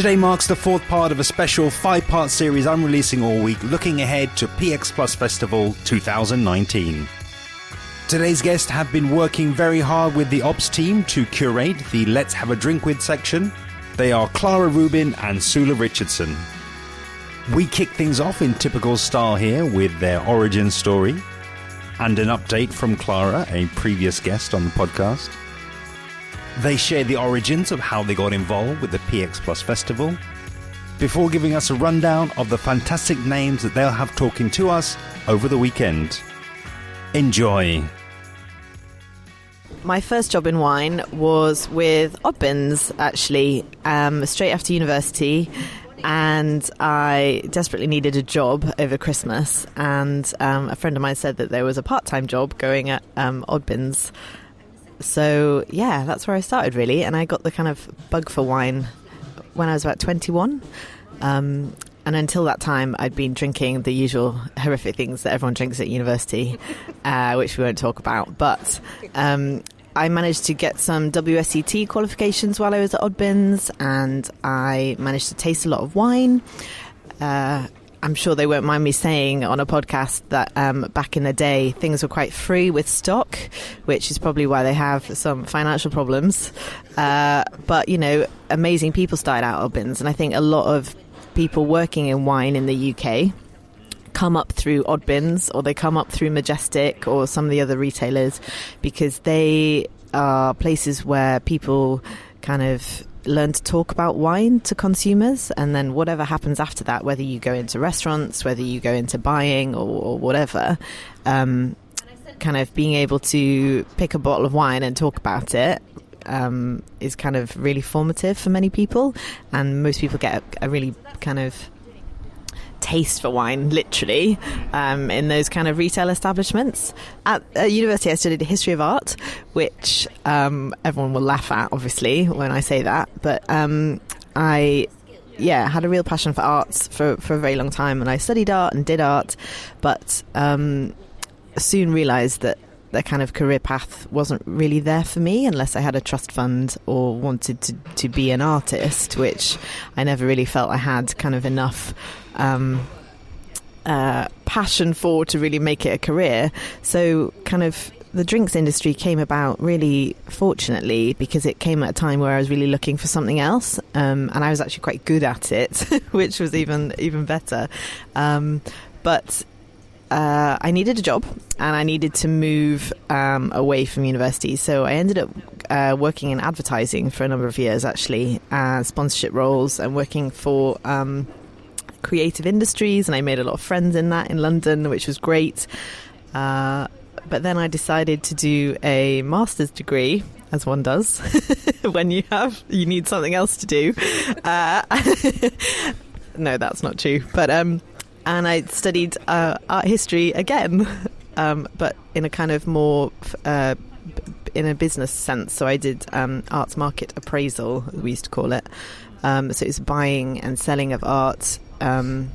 Today marks the fourth part of a special 5-part series I'm releasing all week, looking ahead to PX Plus Festival 2019. Today's guests have been working very hard with the ops team to curate the Let's Have a Drink With section. They are Clara Rubin and Sula Richardson. We kick things off in typical style here with their origin story and an update from Clara, a previous guest on the podcast. They share the origins of how they got involved with the PX Plus Festival before giving us a rundown of the fantastic names that they'll have talking to us over the weekend. Enjoy. My first job in wine was with Oddbins, actually, straight after university, and I desperately needed a job over Christmas, and a friend of mine said that there was a part-time job going at Oddbins. So, yeah, that's where I started, really. And I got the kind of bug for wine when I was about 21. And until that time, I'd been drinking the usual horrific things that everyone drinks at university, which we won't talk about. But I managed to get some WSET qualifications while I was at Oddbins, and I managed to taste a lot of wine. I'm sure they won't mind me saying on a podcast that back in the day, things were quite free with stock, which is probably why they have some financial problems. But, you know, amazing people started out at Oddbins, and I think a lot of people working in wine in the UK come up through Oddbins, or they come up through Majestic or some of the other retailers, because they are places where people kind of learn to talk about wine to consumers, and then whatever happens after that, whether you go into restaurants, whether you go into buying or whatever, kind of being able to pick a bottle of wine and talk about it is kind of really formative for many people, and most people get a really kind of taste for wine, literally, in those kind of retail establishments. At university, I studied history of art, which everyone will laugh at, obviously, when I say that. But I had a real passion for arts for a very long time, and I studied art and did art, but soon realised that the kind of career path wasn't really there for me unless I had a trust fund or wanted to be an artist, which I never really felt I had kind of enough passion for to really make it a career. So kind of the drinks industry came about really fortunately because it came at a time where I was really looking for something else, and I was actually quite good at it, which was even better. But I needed a job and I needed to move away from university. So I ended up working in advertising for a number of years, actually, sponsorship roles, and working for creative industries. And I made a lot of friends in London, which was great. But then I decided to do a master's degree, as one does, when you need something else to do. No, that's not true. But and I studied art history again, but in a kind of more in a business sense. So I did arts market appraisal, we used to call it. So it's buying and selling of art in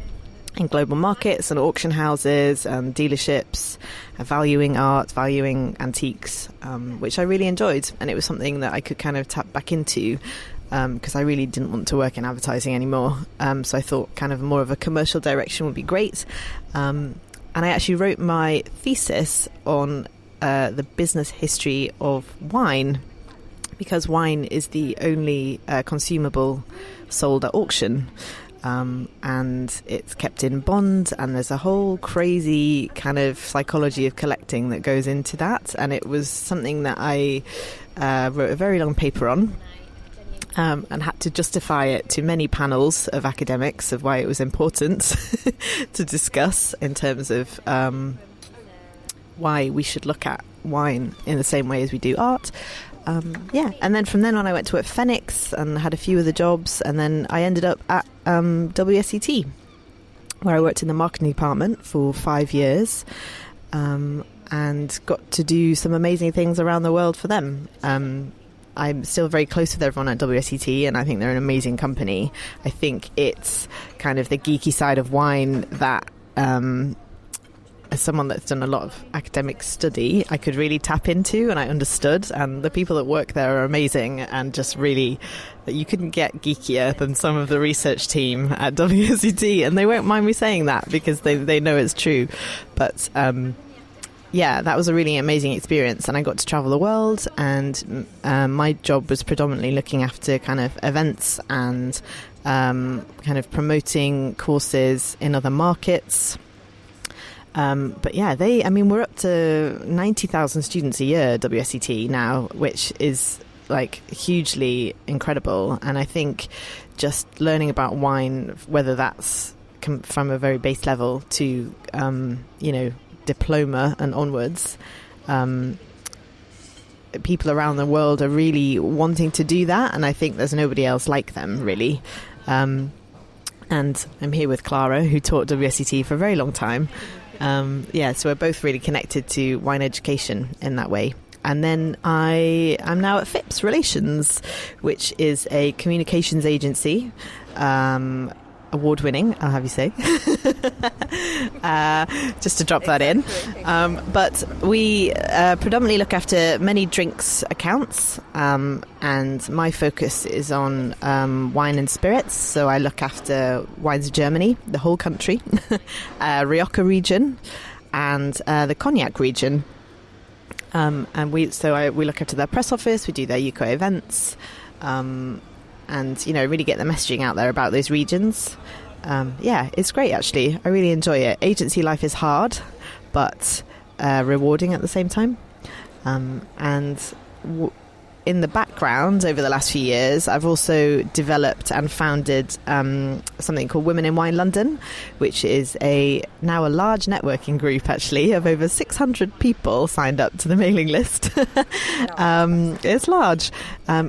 global markets and auction houses and dealerships, valuing art, valuing antiques, which I really enjoyed. And it was something that I could kind of tap back into because I really didn't want to work in advertising anymore. So I thought kind of more of a commercial direction would be great. And I actually wrote my thesis on the business history of wine, because wine is the only consumable sold at auction. And it's kept in bond, and there's a whole crazy kind of psychology of collecting that goes into that. And it was something that I wrote a very long paper on, and had to justify it to many panels of academics of why it was important to discuss in terms of why we should look at wine in the same way as we do art. And then from then on I went to work at Phoenix and had a few other jobs, and then I ended up at WSET, where I worked in the marketing department for 5 years, and got to do some amazing things around the world for them. I'm still very close with everyone at WSET, and I think they're an amazing company. I think it's kind of the geeky side of wine that as someone that's done a lot of academic study, I could really tap into and I understood. And the people that work there are amazing, and just really, you couldn't get geekier than some of the research team at WSET, and they won't mind me saying that because they know it's true. But yeah, that was a really amazing experience, and I got to travel the world, and my job was predominantly looking after kind of events and kind of promoting courses in other markets. But yeah, we're up to 90,000 students a year at WSET now, which is like hugely incredible. And I think just learning about wine, whether that's from a very base level to, diploma and onwards, people around the world are really wanting to do that. And I think there's nobody else like them, really. And I'm here with Clara, who taught WSET for a very long time. So we're both really connected to wine education in that way. And then I am now at Phipps Relations, which is a communications agency, award-winning, I'll have you say, just to drop that in. But we predominantly look after many drinks accounts, and my focus is on wine and spirits. So I look after wines of Germany, the whole country, Rioja region, and the Cognac region. And we look after their press office, we do their UCO events, and really get the messaging out there about those regions. It's great, actually. I really enjoy it. Agency life is hard, but rewarding at the same time. In the background, over the last few years, I've also developed and founded something called Women in Wine London, which is now a large networking group, actually, of over 600 people signed up to the mailing list. It's large,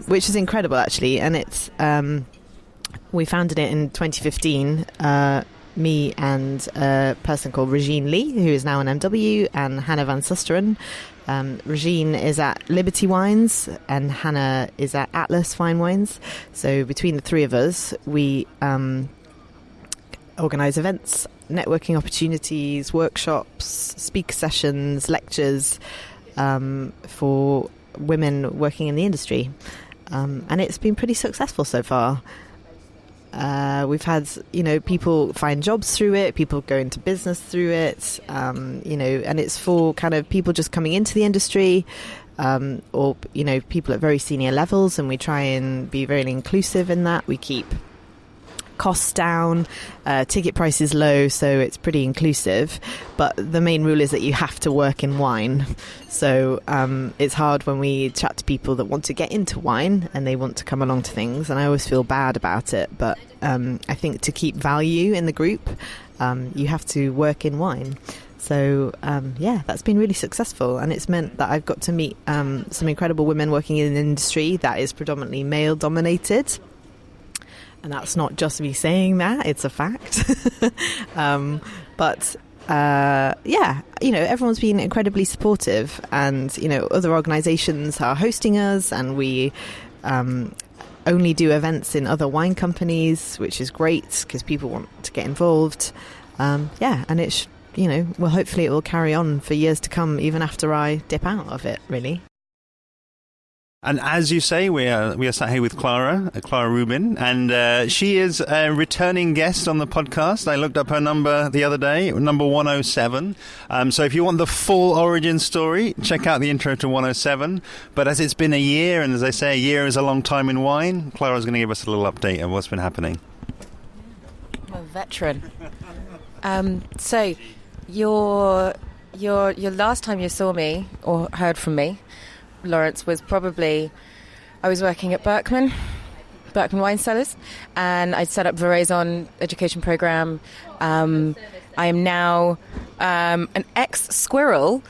which is incredible, actually. And it's we founded it in 2015, me and a person called Regine Lee, who is now an MW, and Hannah van Susteren. Regine is at Liberty Wines and Hannah is at Atlas Fine Wines. So between the three of us, we organise events, networking opportunities, workshops, speaker sessions, lectures for women working in the industry. And it's been pretty successful so far. We've had, people find jobs through it, people go into business through it, and it's for kind of people just coming into the industry, or, people at very senior levels, and we try and be very inclusive in that. We keep costs down, ticket prices low, so it's pretty inclusive. But the main rule is that you have to work in wine. So it's hard when we chat to people that want to get into wine and they want to come along to things, and I always feel bad about it. But I think to keep value in the group, you have to work in wine. So, that's been really successful, and it's meant that I've got to meet some incredible women working in an industry that is predominantly male-dominated. And that's not just me saying that, it's a fact. Everyone's been incredibly supportive, and, other organisations are hosting us, and we only do events in other wine companies, which is great because people want to get involved. And it's, hopefully it will carry on for years to come, even after I dip out of it, really. And as you say, we are sat here with Clara Rubin, and she is a returning guest on the podcast. I looked up her number the other day, number 107. So if you want the full origin story, check out the intro to 107. But as it's been a year, and as I say, a year is a long time in wine, Clara's going to give us a little update of what's been happening. I'm a veteran. So your last time you saw me or heard from me, Lawrence, was probably, I was working at Berkman Wine Cellars, and I'd set up Veraison education program. I am now an ex-squirrel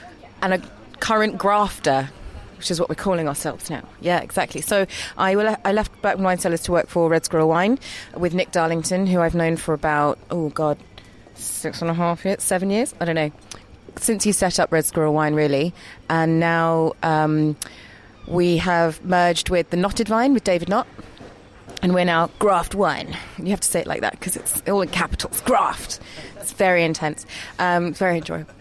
and a current grafter, which is what we're calling ourselves now. Yeah, exactly. So I left Berkman Wine Cellars to work for Red Squirrel Wine with Nick Darlington, who I've known for about, 6.5 years, 7 years, I don't know. Since he set up Red Squirrel Wine, really. And now we have merged with the Knotted Vine with David Knott. And we're now Graft Wine. You have to say it like that because it's all in capitals. Graft. It's very intense. Very enjoyable.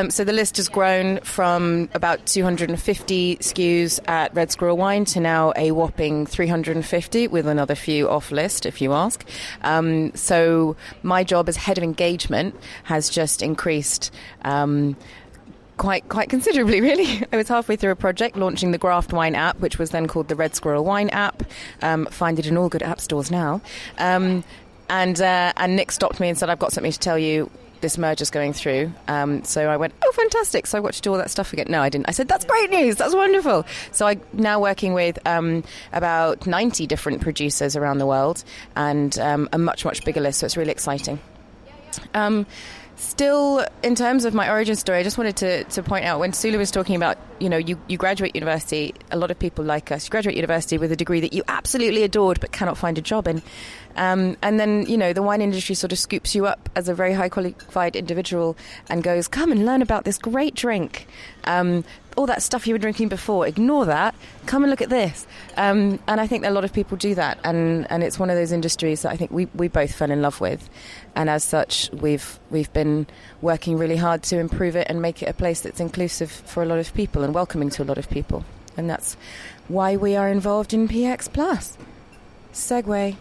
So the list has grown from about 250 SKUs at Red Squirrel Wine to now a whopping 350 with another few off list, if you ask. So my job as head of engagement has just increased quite considerably, really. I was halfway through a project launching the Graft Wine app, which was then called the Red Squirrel Wine app. Find it in all good app stores now. And Nick stopped me and said, I've got something to tell you. This merger's going through. So I went, oh, fantastic. So I got to do all that stuff again. No, I didn't. I said, that's great news. That's wonderful. So I'm now working with about 90 different producers around the world and a much, much bigger list. So it's really exciting. Still, in terms of my origin story, I just wanted to point out when Sula was talking about, you graduate university, a lot of people like us, you graduate university with a degree that you absolutely adored but cannot find a job in. And then, the wine industry sort of scoops you up as a very high qualified individual and goes, come and learn about this great drink. All that stuff you were drinking before, ignore that. Come and look at this. And I think that a lot of people do that. And it's one of those industries that I think we both fell in love with. And as such, we've been working really hard to improve it and make it a place that's inclusive for a lot of people and welcoming to a lot of people. And that's why we are involved in PX Plus. Segue.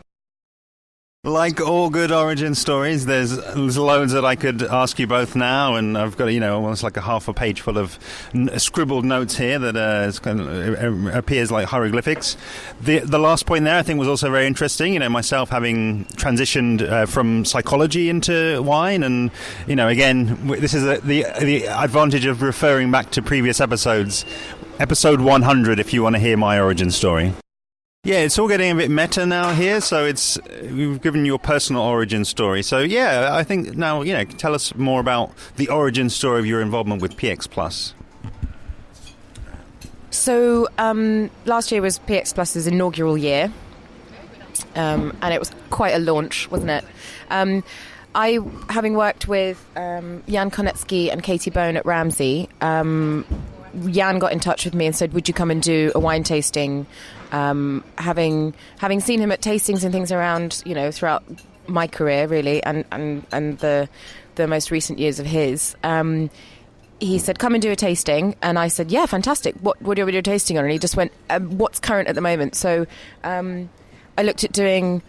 Like all good origin stories, there's loads that I could ask you both now, and I've got almost like a half a page full of scribbled notes here that appears like hieroglyphics. The last point there I think was also very interesting. Myself having transitioned from psychology into wine, and again, this is the advantage of referring back to previous episodes. Episode 100, if you want to hear my origin story. Yeah, it's all getting a bit meta now here, so we've given you a personal origin story. So yeah, I think now, tell us more about the origin story of your involvement with PX Plus. So last year was PX Plus's inaugural year, and it was quite a launch, wasn't it? I, having worked with Jan Konecki and Katie Bone at Ramsey, Jan got in touch with me and said, would you come and do a wine tasting? Having seen him at tastings and things around, throughout my career, really, and the most recent years of his, he said, come and do a tasting. And I said, yeah, fantastic. What do you want to do a tasting on? And he just went, what's current at the moment? So I looked at doing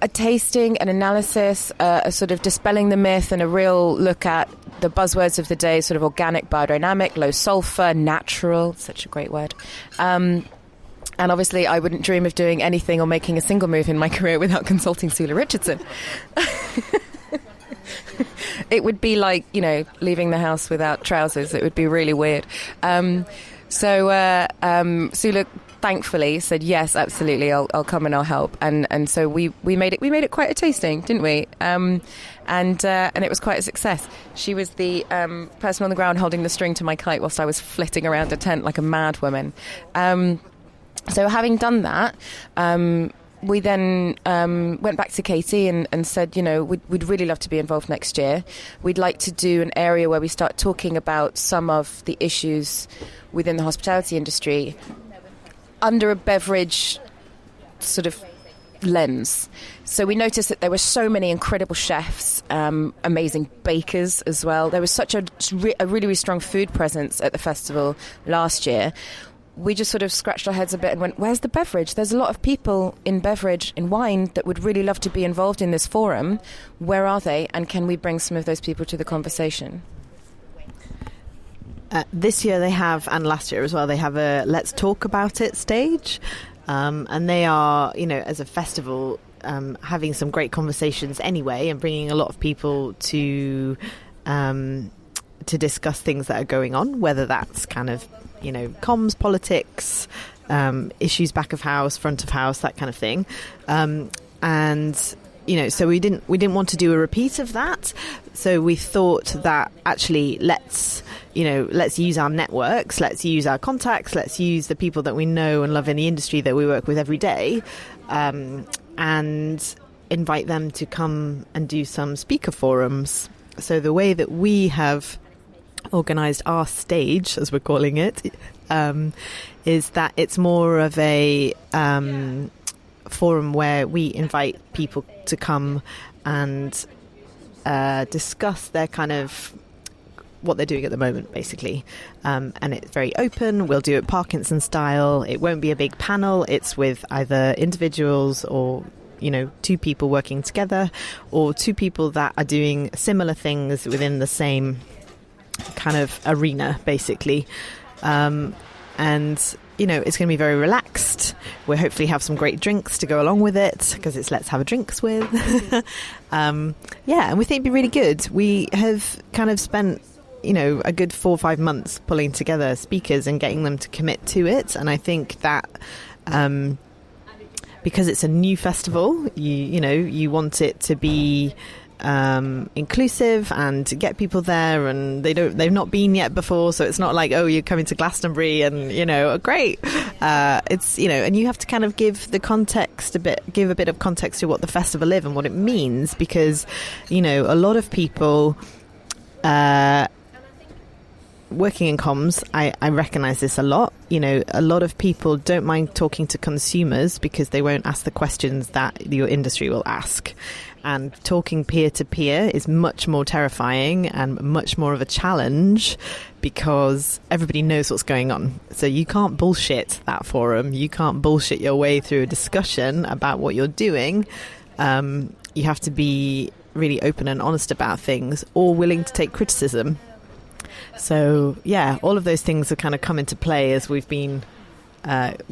a tasting, an analysis, a sort of dispelling the myth and a real look at the buzzwords of the day, sort of organic, biodynamic, low sulfur, natural, such a great word. And obviously I wouldn't dream of doing anything or making a single move in my career without consulting Sula Richardson. It would be like, leaving the house without trousers. It would be really weird. So Sula thankfully said, yes, absolutely, I'll come and I'll help. And so we made it quite a tasting, didn't we? And it was quite a success. She was the person on the ground holding the string to my kite whilst I was flitting around a tent like a mad woman. So having done that, we then went back to Katie and said, we'd really love to be involved next year. We'd like to do an area where we start talking about some of the issues within the hospitality industry under a beverage sort of lens. So we noticed that there were so many incredible chefs, amazing bakers as well. There was such a really, really strong food presence at the festival last year. We just sort of scratched our heads a bit and went, where's the beverage? There's a lot of people in beverage, in wine, that would really love to be involved in this forum. Where are they? And can we bring some of those people to the conversation? This year they have, and last year as well, they have a Let's Talk About It stage. And they are, as a festival, having some great conversations anyway and bringing a lot of people to discuss things that are going on, whether that's kind of comms, politics, issues back of house, front of house, that kind of thing. So we didn't want to do a repeat of that. So we thought that actually let's use our networks, let's use our contacts, let's use the people that we know and love in the industry that we work with every day, and invite them to come and do some speaker forums. So the way that we have organised our stage, as we're calling it, is that it's more of a forum where we invite people to come and discuss their kind of what they're doing at the moment, basically. And it's very open. We'll do it Parkinson style. It won't be a big panel. It's with either individuals or, two people working together, or two people that are doing similar things within the same kind of arena, basically. And it's going to be very relaxed. We'll hopefully have some great drinks to go along with it, because it's Let's Have a Drinks with. And we think it'd be really good. We have kind of spent a good 4 or 5 months pulling together speakers and getting them to commit to it. And I think that because it's a new festival, you want it to be inclusive and to get people there, and they've not been yet before, so it's not like, oh, you're coming to Glastonbury and great. It's and you have to kind of give a bit of context to what the festival is and what it means, because a lot of people working in comms, I recognise this a lot. A lot of people don't mind talking to consumers because they won't ask the questions that your industry will ask. And talking peer-to-peer is much more terrifying and much more of a challenge, because everybody knows what's going on. So you can't bullshit that forum. You can't bullshit your way through a discussion about what you're doing. You have to be really open and honest about things, or willing to take criticism. So, all of those things have kind of come into play as we've been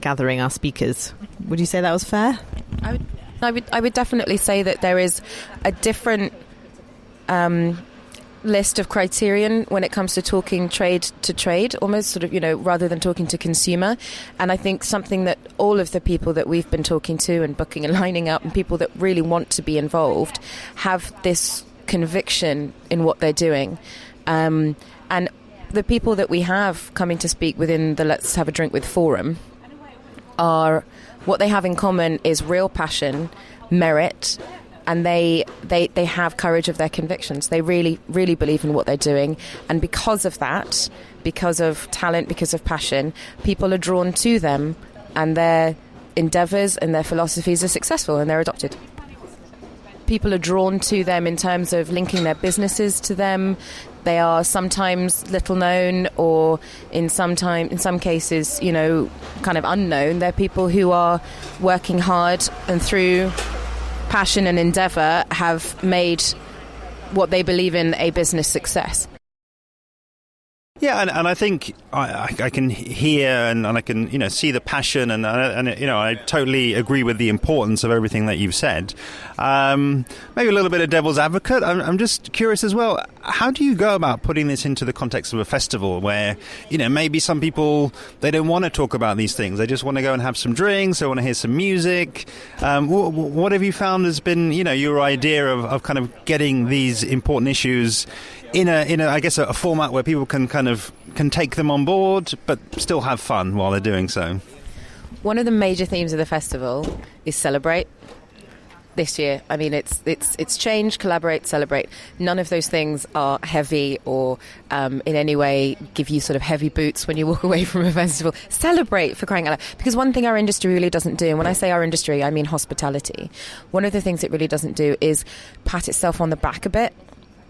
gathering our speakers. Would you say that was fair? I would definitely say that there is a different list of criterion when it comes to talking trade to trade, almost sort of, rather than talking to consumer. And I think something that all of the people that we've been talking to and booking and lining up, and people that really want to be involved, have this conviction in what they're doing. And the people that we have coming to speak within the Let's Have a Drink With forum are, what they have in common is real passion, merit, and they have courage of their convictions. They really, really believe in what they're doing. And because of that, because of talent, because of passion, people are drawn to them, and their endeavours and their philosophies are successful and they're adopted. People are drawn to them in terms of linking their businesses to them. They are sometimes little known, or in some cases, kind of unknown. They're people who are working hard and through passion and endeavour have made what they believe in a business success. Yeah, and I think I can hear and I can see the passion, and I totally agree with the importance of everything that you've said. Maybe a little bit of devil's advocate. I'm just curious as well. How do you go about putting this into the context of a festival where maybe some people, they don't want to talk about these things. They just want to go and have some drinks. They want to hear some music. What have you found has been your idea of kind of getting these important issues in a I guess a format where people can take them on board but still have fun while they're doing so? One of the major themes of the festival is celebrate. This year, I mean, it's change, collaborate, celebrate. None of those things are heavy or in any way give you sort of heavy boots when you walk away from a festival. Celebrate, for crying out loud. Because one thing our industry really doesn't do, and when I say our industry, I mean hospitality. One of the things it really doesn't do is pat itself on the back a bit.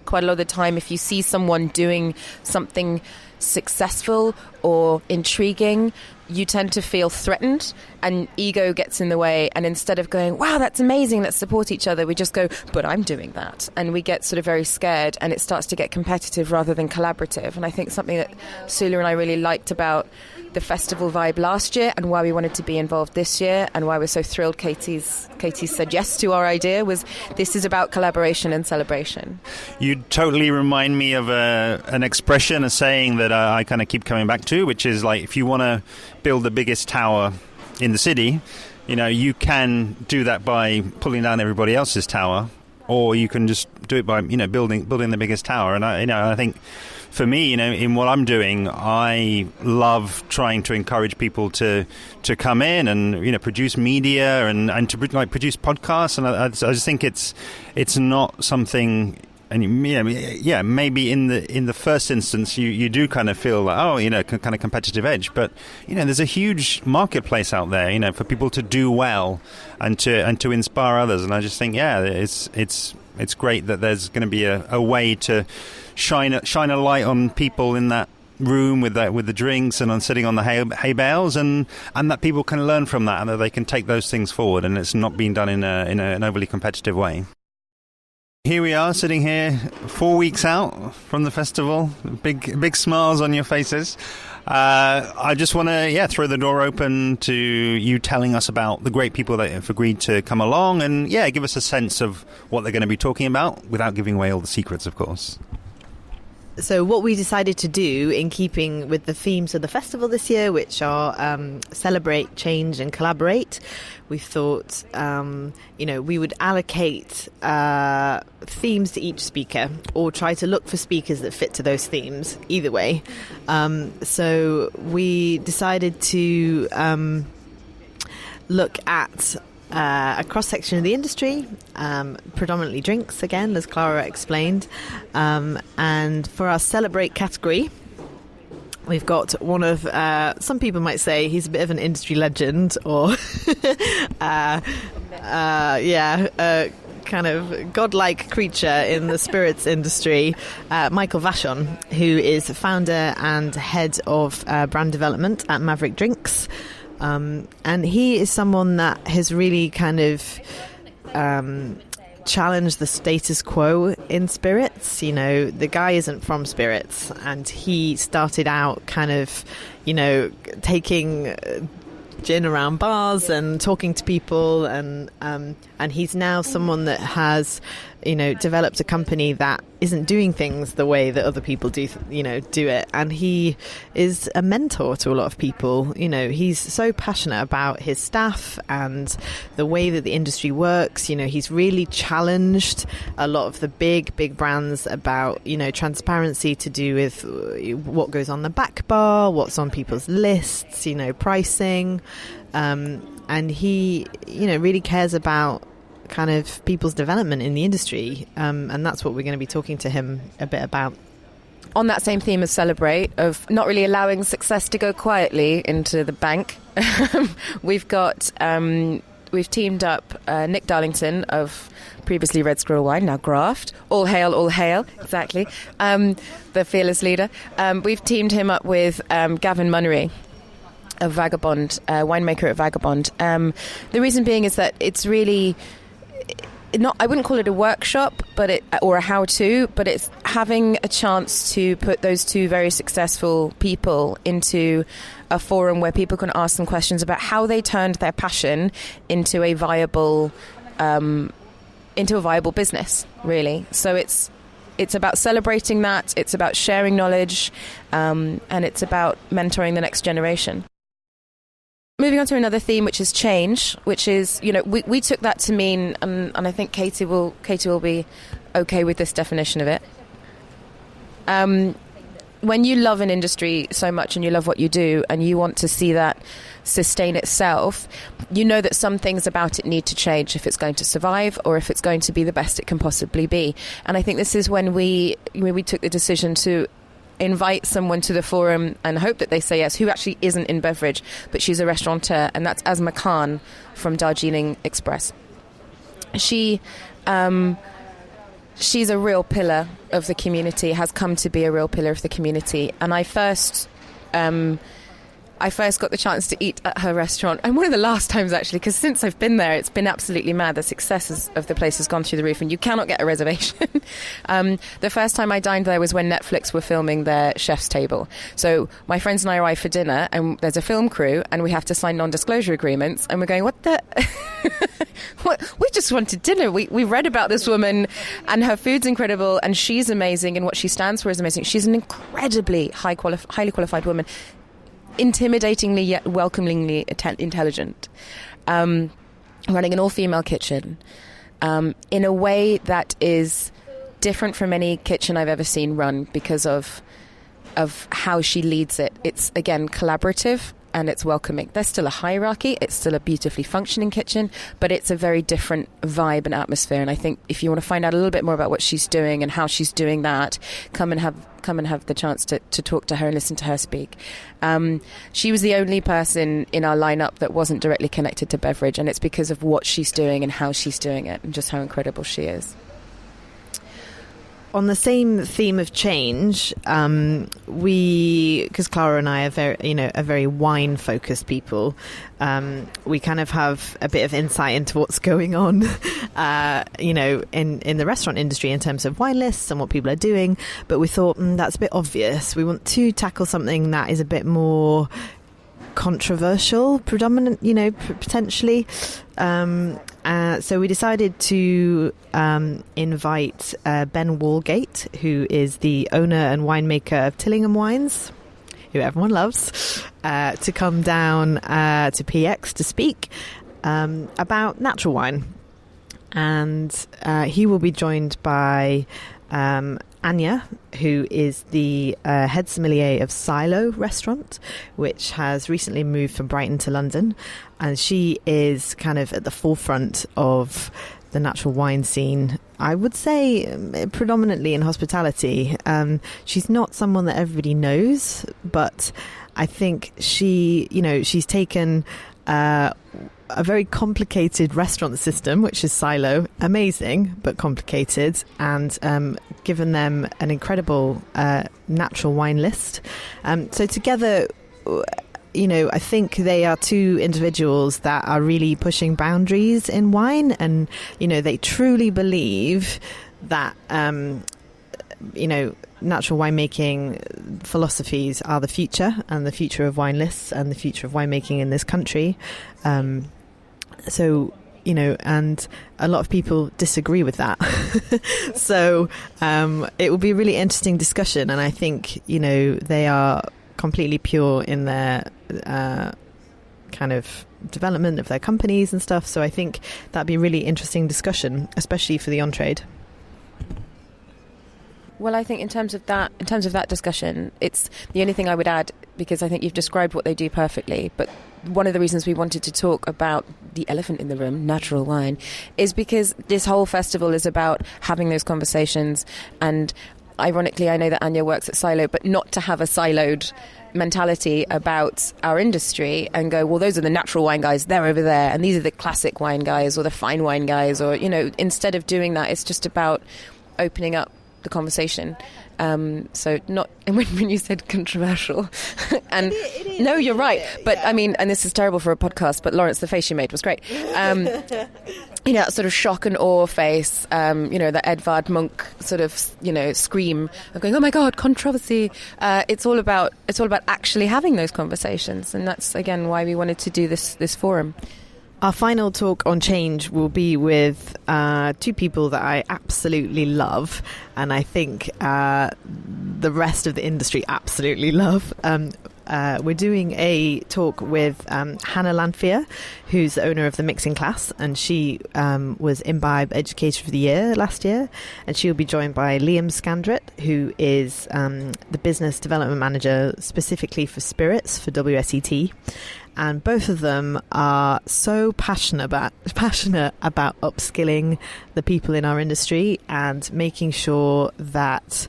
Quite a lot of the time, if you see someone doing something successful or intriguing, you tend to feel threatened and ego gets in the way, and instead of going, wow, that's amazing, let's support each other, we just go, but I'm doing that, and we get sort of very scared, and it starts to get competitive rather than collaborative. And I think something that Sula and I really liked about the festival vibe last year, and why we wanted to be involved this year, and why we're so thrilled Katie said yes to our idea, was this is about collaboration and celebration. You totally remind me of an expression, a saying that I kind of keep coming back to, which is like, if you want to build the biggest tower in the city, you can do that by pulling down everybody else's tower, or you can just do it by building the biggest tower. And I think for me, in what I'm doing, I love trying to encourage people to come in and produce media and to produce podcasts. And I just think it's not something maybe in the first instance you do kind of feel like, kind of competitive edge, but there's a huge marketplace out there, for people to do well and to inspire others. And I just think, it's great that there's going to be a way to shine a light on people in that room with the drinks and on sitting on the hay bales, and that people can learn from that, and that they can take those things forward, and it's not being done in an overly competitive way. Here we are, sitting here 4 weeks out from the festival. Big smiles on your faces. I just want to throw the door open to you telling us about the great people that have agreed to come along, and give us a sense of what they're going to be talking about without giving away all the secrets, of course. So what we decided to do, in keeping with the themes of the festival this year, which are celebrate, change and collaborate, we thought we would allocate themes to each speaker, or try to look for speakers that fit to those themes, either way. So we decided to look at a cross-section of the industry, predominantly drinks, again, as Clara explained. And for our Celebrate category, we've got one of, some people might say he's a bit of an industry legend, or kind of godlike creature in the spirits industry, Michael Vachon, who is founder and head of brand development at Maverick Drinks. And he is someone that has really kind of challenged the status quo in spirits. The guy isn't from spirits, and he started out kind of, taking gin around bars and talking to people, and he's now someone that has developed a company that isn't doing things the way that other people do it, and he is a mentor to a lot of people. He's so passionate about his staff and the way that the industry works. He's really challenged a lot of the big brands about transparency to do with what goes on the back bar, what's on people's lists, pricing, and he really cares about kind of people's development in the industry, and that's what we're going to be talking to him a bit about. On that same theme as Celebrate, of not really allowing success to go quietly into the bank, we've teamed up Nick Darlington of previously Red Squirrel Wine, now Graft. All hail, exactly. The fearless leader. We've teamed him up with Gavin Monery of Vagabond, winemaker at Vagabond. The reason being is that it's really I wouldn't call it a workshop, or a how-to, but it's having a chance to put those two very successful people into a forum where people can ask them questions about how they turned their passion into a viable business, really. So it's about celebrating that, it's about sharing knowledge, and it's about mentoring the next generation. Moving on to another theme, which is change, which is, we took that to mean, and I think Katie will be okay with this definition of it. When you love an industry so much and you love what you do and you want to see that sustain itself, you know that some things about it need to change if it's going to survive or if it's going to be the best it can possibly be. And I think this is when we took the decision to invite someone to the forum and hope that they say yes, who actually isn't in beverage, but she's a restaurateur, and that's Asma from Darjeeling Express. She's a real pillar of the community, has come to be a real pillar of the community. And I first got the chance to eat at her restaurant, and one of the last times actually, because since I've been there it's been absolutely mad. The success of the place has gone through the roof and you cannot get a reservation. The first time I dined there was when Netflix were filming their Chef's Table. So my friends and I arrive for dinner and there's a film crew and we have to sign non-disclosure agreements, and we're going, what the what? We just wanted dinner. We read about this woman and her food's incredible and she's amazing and what she stands for is amazing. She's an incredibly highly qualified woman, intimidatingly yet welcomingly intelligent, running an all-female kitchen in a way that is different from any kitchen I've ever seen run because of how she leads it. It's, again, collaborative. and it's welcoming. There's still a hierarchy, it's still a beautifully functioning kitchen, but it's a very different vibe and atmosphere. And I think if you want to find out a little bit more about what she's doing and how she's doing that, come and have the chance to talk to her and listen to her speak. She was the only person in our lineup that wasn't directly connected to beverage, and it's because of what she's doing and how she's doing it and just how incredible she is. On the same theme of change, because Clara and I are very wine-focused people, we kind of have a bit of insight into what's going on, in the restaurant industry in terms of wine lists and what people are doing. But we thought that's a bit obvious. We want to tackle something that is a bit more controversial, predominant, potentially. So we decided to invite Ben Walgate, who is the owner and winemaker of Tillingham Wines, who everyone loves, to come down to PX to speak about natural wine. And he will be joined by Ania, who is the head sommelier of Silo restaurant, which has recently moved from Brighton to London. And she is kind of at the forefront of the natural wine scene, I would say predominantly in hospitality. She's not someone that everybody knows, but I think she's taken a very complicated restaurant system, which is Silo, amazing but complicated, and given them an incredible natural wine list. So together, I think they are two individuals that are really pushing boundaries in wine, and they truly believe that natural winemaking philosophies are the future, and the future of wine lists, and the future of winemaking in this country. So, and a lot of people disagree with that. So it will be a really interesting discussion. And I think, they are completely pure in their kind of development of their companies and stuff. So I think that'd be a really interesting discussion, especially for the on-trade. Well, I think in terms of that discussion, it's the only thing I would add, because I think you've described what they do perfectly. But one of the reasons we wanted to talk about the elephant in the room, natural wine, is because this whole festival is about having those conversations. And ironically, I know that Ania works at Silo, but not to have a siloed mentality about our industry and go, well, those are the natural wine guys, they're over there, and these are the classic wine guys or the fine wine guys, or, instead of doing that, it's just about opening up the conversation. So not when you said controversial, and it is, no, you're right. But I mean, and this is terrible for a podcast, but Lawrence, the face you made was great. Sort of shock and awe face. The Edvard Munch sort of scream of going, oh my God, controversy. It's all about actually having those conversations, and that's again why we wanted to do this forum. Our final talk on change will be with two people that I absolutely love, and I think the rest of the industry absolutely love. We're doing a talk with Hannah Lanfear, who's the owner of the Mixing Class, and she was Imbibe Educator of the Year last year, and she'll be joined by Liam Scandrett, who is the Business Development Manager specifically for spirits for WSET. And both of them are so passionate about upskilling the people in our industry and making sure that,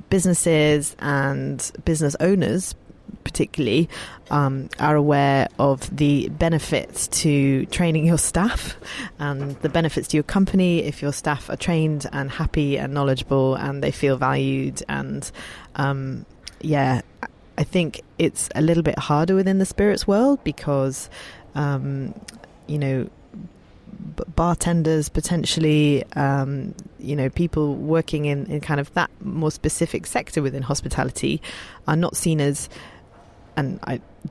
businesses and business owners particularly are aware of the benefits to training your staff and the benefits to your company if your staff are trained and happy and knowledgeable and they feel valued. And I think it's a little bit harder within the spirits world because, bartenders potentially, people working in kind of that more specific sector within hospitality are not seen as,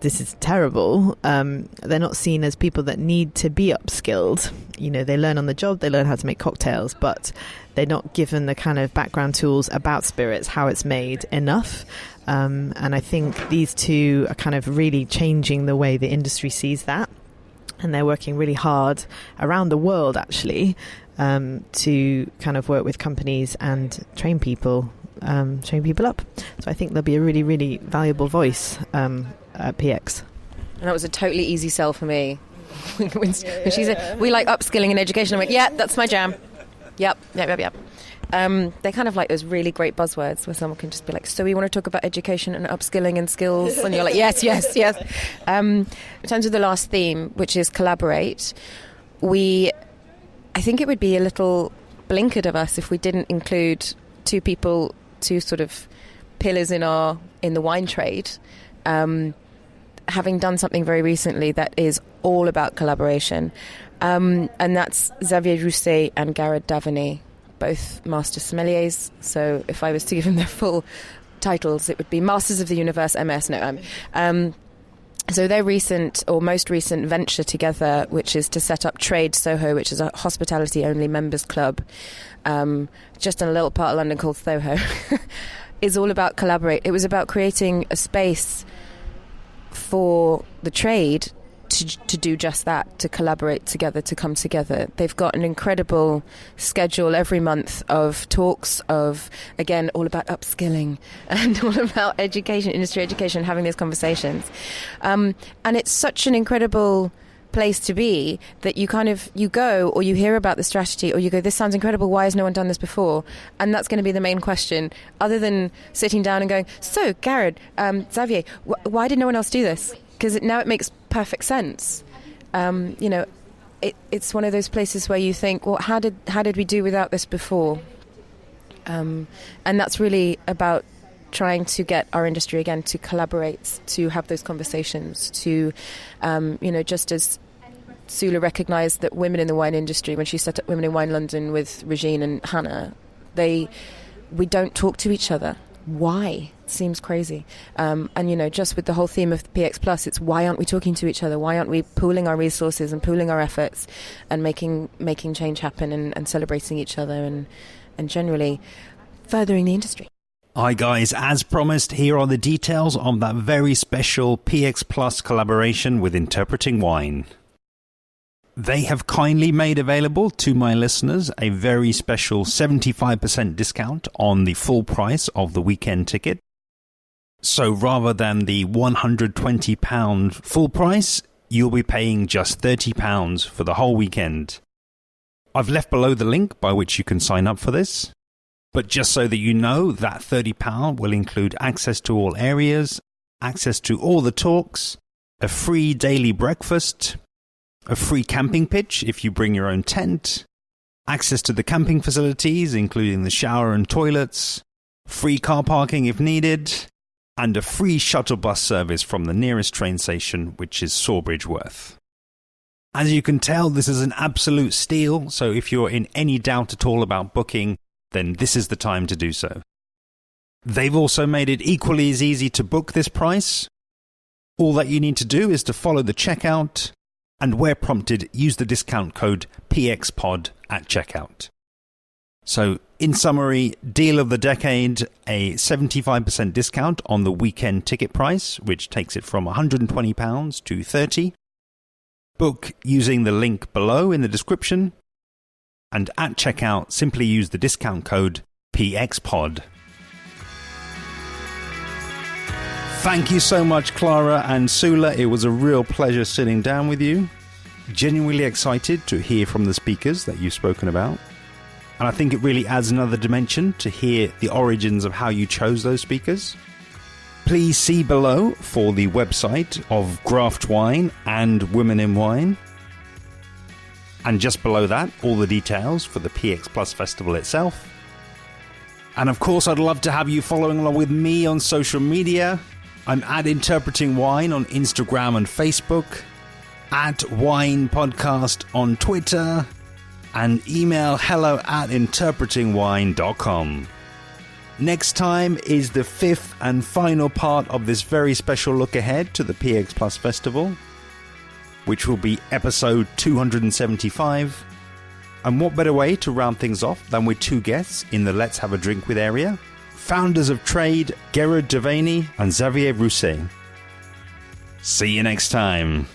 this is terrible, they're not seen as people that need to be upskilled. They learn on the job, they learn how to make cocktails, but they're not given the kind of background tools about spirits, how it's made enough. And I think these two are kind of really changing the way the industry sees that. And they're working really hard around the world, actually, to kind of work with companies and train people up. So I think there'll be a really, really valuable voice at PX. And that was a totally easy sell for me. when she said, we like upskilling and education, I'm like, yeah, that's my jam. Yep. They're kind of like those really great buzzwords where someone can just be like, so we want to talk about education and upskilling and skills. And you're like, yes. In terms of the last theme, which is collaborate, I think it would be a little blinkered of us if we didn't include two sort of pillars in the wine trade, having done something very recently that is all about collaboration. And that's Xavier Rousset and Devaney, both master sommeliers. So if I was to give them their full titles, it would be Masters of the Universe, MS. So their most recent venture together, which is to set up Trade Soho, which is a hospitality-only members club, just in a little part of London called Soho, is all about collaborate. It was about creating a space for the trade to do just that, to collaborate together, to come together. They've got an incredible schedule every month of talks of, again, all about upskilling and all about education, industry education, having these conversations. And it's such an incredible place to be that you go or you hear about the strategy or you go, this sounds incredible, why has no one done this before? And that's going to be the main question, other than sitting down and going, so Gearoid, Xavier, why did no one else do this? Because now it makes perfect sense. It's one of those places where you think, well, how did we do without this before? And that's really about trying to get our industry again to collaborate, to have those conversations, to just as Sula recognised that women in the wine industry, when she set up Women in Wine London with Regine and Hannah, we don't talk to each other. Why? Seems crazy. And just with the whole theme of PX Plus, it's why aren't we talking to each other? Why aren't we pooling our resources and pooling our efforts and making change happen and celebrating each other and generally furthering the industry? Hi guys, as promised, here are the details on that very special PX Plus collaboration with Interpreting Wine. They have kindly made available to my listeners a very special 75% discount on the full price of the weekend ticket. So rather than the £120 full price, you'll be paying just £30 for the whole weekend. I've left below the link by which you can sign up for this. But just so that you know, that £30 will include access to all areas, access to all the talks, a free daily breakfast, a free camping pitch if you bring your own tent, access to the camping facilities including the shower and toilets, free car parking if needed, and a free shuttle bus service from the nearest train station, which is Sawbridgeworth. As you can tell, this is an absolute steal, so if you're in any doubt at all about booking, then this is the time to do so. They've also made it equally as easy to book this price. All that you need to do is to follow the checkout, and where prompted, use the discount code PXPOD at checkout. So, in summary, deal of the decade, a 75% discount on the weekend ticket price, which takes it from £120 to £30. Book using the link below in the description. And at checkout, simply use the discount code PXPOD. Thank you so much, Clara and Sula. It was a real pleasure sitting down with you. Genuinely excited to hear from the speakers that you've spoken about. And I think it really adds another dimension to hear the origins of how you chose those speakers. Please see below for the website of Graft Wine and Women in Wine. And just below that, all the details for the PX Plus Festival itself. And of course, I'd love to have you following along with me on social media. I'm at Interpreting Wine on Instagram and Facebook, at Wine Podcast on Twitter, and email hello@interpretingwine.com. Next time is the fifth and final part of this very special look ahead to the PX Plus Festival, which will be episode 275. And what better way to round things off than with two guests in the Let's Have a Drink With area, founders of Trade, Devaney and Xavier Rousset. See you next time.